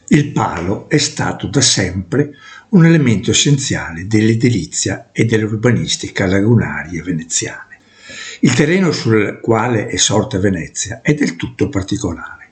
Il palo è stato da sempre un elemento essenziale dell'edilizia e dell'urbanistica lagunarie veneziane. Il terreno sul quale è sorta Venezia è del tutto particolare.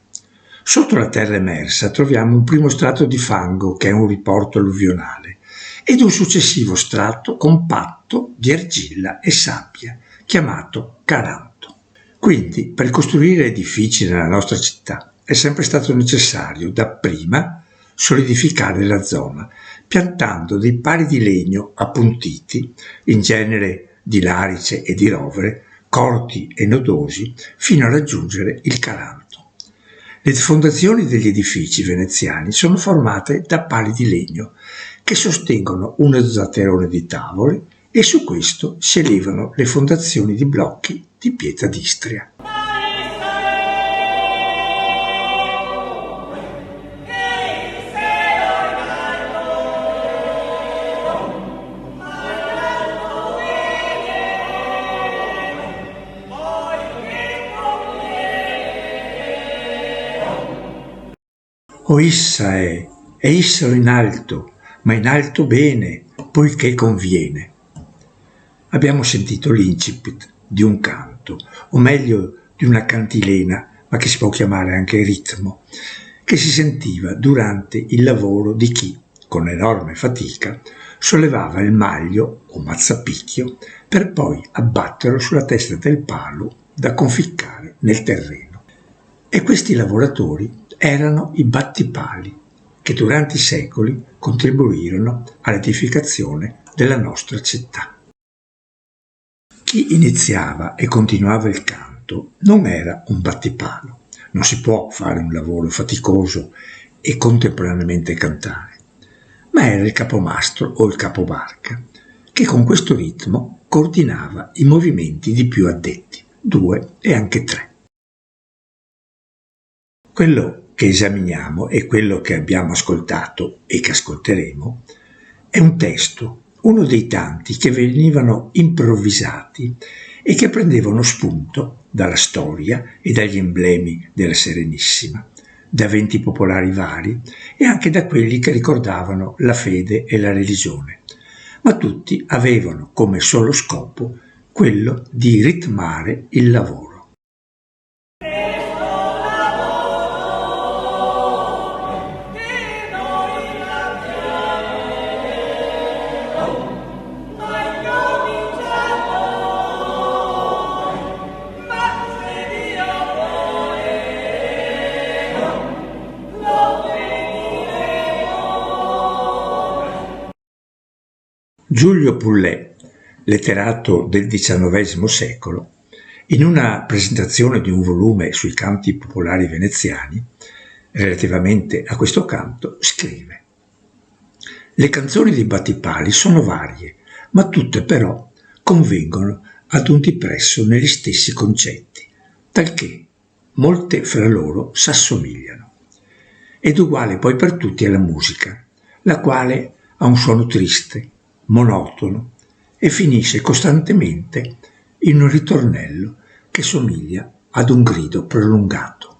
Sotto la terra emersa troviamo un primo strato di fango che è un riporto alluvionale ed un successivo strato compatto di argilla e sabbia chiamato Caranto. Quindi per costruire edifici nella nostra città è sempre stato necessario dapprima solidificare la zona, piantando dei pali di legno appuntiti, in genere di larice e di rovere, corti e nodosi, fino a raggiungere il Caranto. Le fondazioni degli edifici veneziani sono formate da pali di legno che sostengono uno zatterone di tavole e su questo si elevano le fondazioni di blocchi di pietra d'Istria. O issa è issero in alto, ma in alto bene, poiché conviene. Abbiamo sentito l'incipit di un canto, o meglio di una cantilena, ma che si può chiamare anche ritmo, che si sentiva durante il lavoro di chi, con enorme fatica, sollevava il maglio o mazzapicchio per poi abbatterlo sulla testa del palo da conficcare nel terreno. E questi lavoratori erano i battipali che durante i secoli contribuirono all'edificazione della nostra città. Chi iniziava e continuava il canto non era un battipalo, non si può fare un lavoro faticoso e contemporaneamente cantare, ma era il capomastro o il capobarca che con questo ritmo coordinava i movimenti di più addetti, 2 e anche 3. Quello che esaminiamo e quello che abbiamo ascoltato e che ascolteremo è un testo, uno dei tanti che venivano improvvisati e che prendevano spunto dalla storia e dagli emblemi della Serenissima, da eventi popolari vari e anche da quelli che ricordavano la fede e la religione, ma tutti avevano come solo scopo quello di ritmare il lavoro. Giulio Pullet, letterato del XIX secolo, in una presentazione di un volume sui canti popolari veneziani, relativamente a questo canto, scrive: «Le canzoni dei battipali sono varie, ma tutte però convengono ad un dipresso negli stessi concetti, talché molte fra loro s'assomigliano. Ed uguale poi per tutti alla musica, la quale ha un suono triste, monotono e finisce costantemente in un ritornello che somiglia ad un grido prolungato.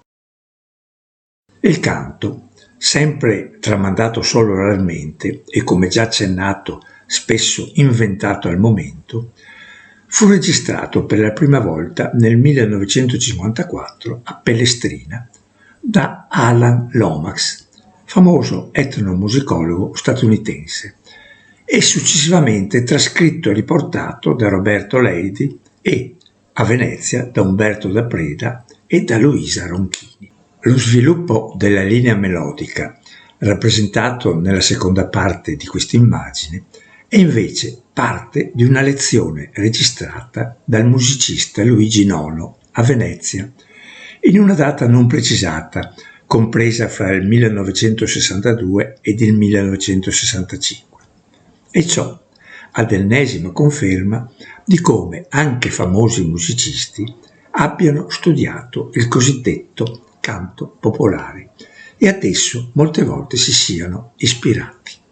Il canto, sempre tramandato solo raramente e come già accennato spesso inventato al momento, fu registrato per la prima volta nel 1954 a Pellestrina da Alan Lomax, famoso etnomusicologo statunitense, e successivamente trascritto e riportato da Roberto Leidi e a Venezia da Umberto da Preda e da Luisa Ronchini. Lo sviluppo della linea melodica, rappresentato nella seconda parte di questa immagine, è invece parte di una lezione registrata dal musicista Luigi Nono a Venezia in una data non precisata, compresa fra il 1962 ed il 1965. E ciò ad ennesima conferma di come anche famosi musicisti abbiano studiato il cosiddetto canto popolare e ad esso molte volte si siano ispirati.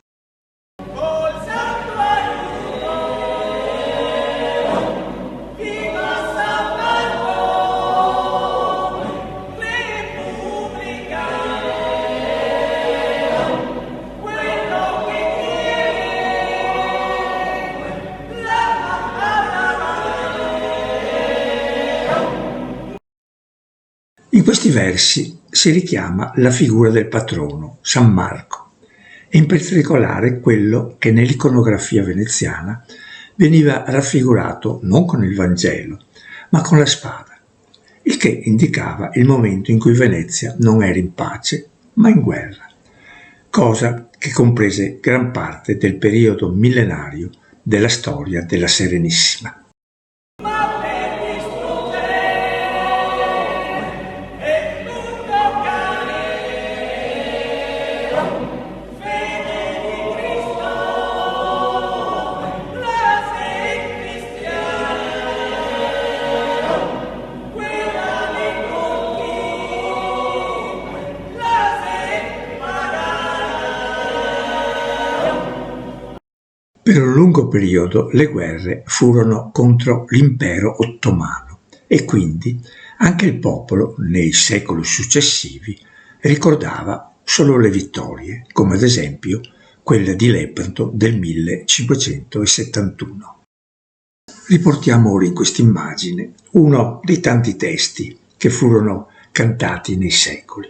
questi versi si richiama la figura del patrono, San Marco, e in particolare quello che nell'iconografia veneziana veniva raffigurato non con il Vangelo, ma con la spada, il che indicava il momento in cui Venezia non era in pace, ma in guerra, cosa che comprese gran parte del periodo millenario della storia della Serenissima. Per un lungo periodo le guerre furono contro l'impero ottomano e quindi anche il popolo nei secoli successivi ricordava solo le vittorie, come ad esempio quella di Lepanto del 1571. Riportiamo ora in questa immagine uno dei tanti testi che furono cantati nei secoli.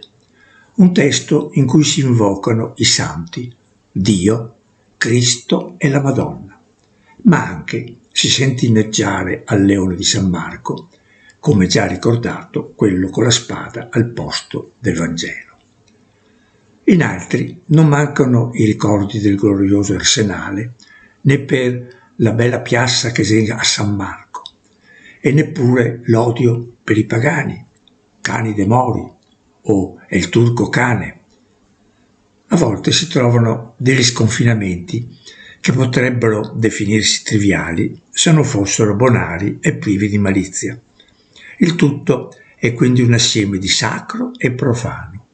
Un testo in cui si invocano i santi, Dio, Cristo e la Madonna, ma anche si sente inneggiare al leone di San Marco, come già ricordato, quello con la spada al posto del Vangelo. In altri non mancano i ricordi del glorioso arsenale, né per la bella piazza che c'è a San Marco, e neppure l'odio per i pagani, cani de mori o il turco cane. A volte si trovano degli sconfinamenti che potrebbero definirsi triviali se non fossero bonari e privi di malizia. Il tutto è quindi un assieme di sacro e profano,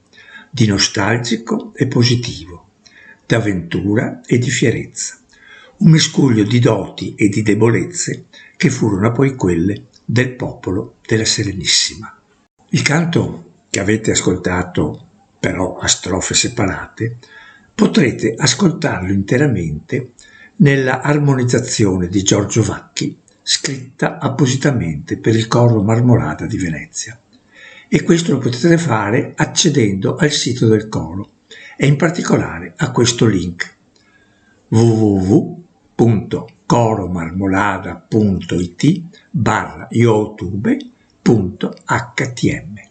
di nostalgico e positivo, d'avventura e di fierezza, un miscuglio di doti e di debolezze che furono poi quelle del popolo della Serenissima. Il canto che avete ascoltato però a strofe separate, potrete ascoltarlo interamente nella armonizzazione di Giorgio Vacchi, scritta appositamente per il Coro Marmolada di Venezia. E questo lo potete fare accedendo al sito del coro e in particolare a questo link www.coromarmolada.it/youtube.htm.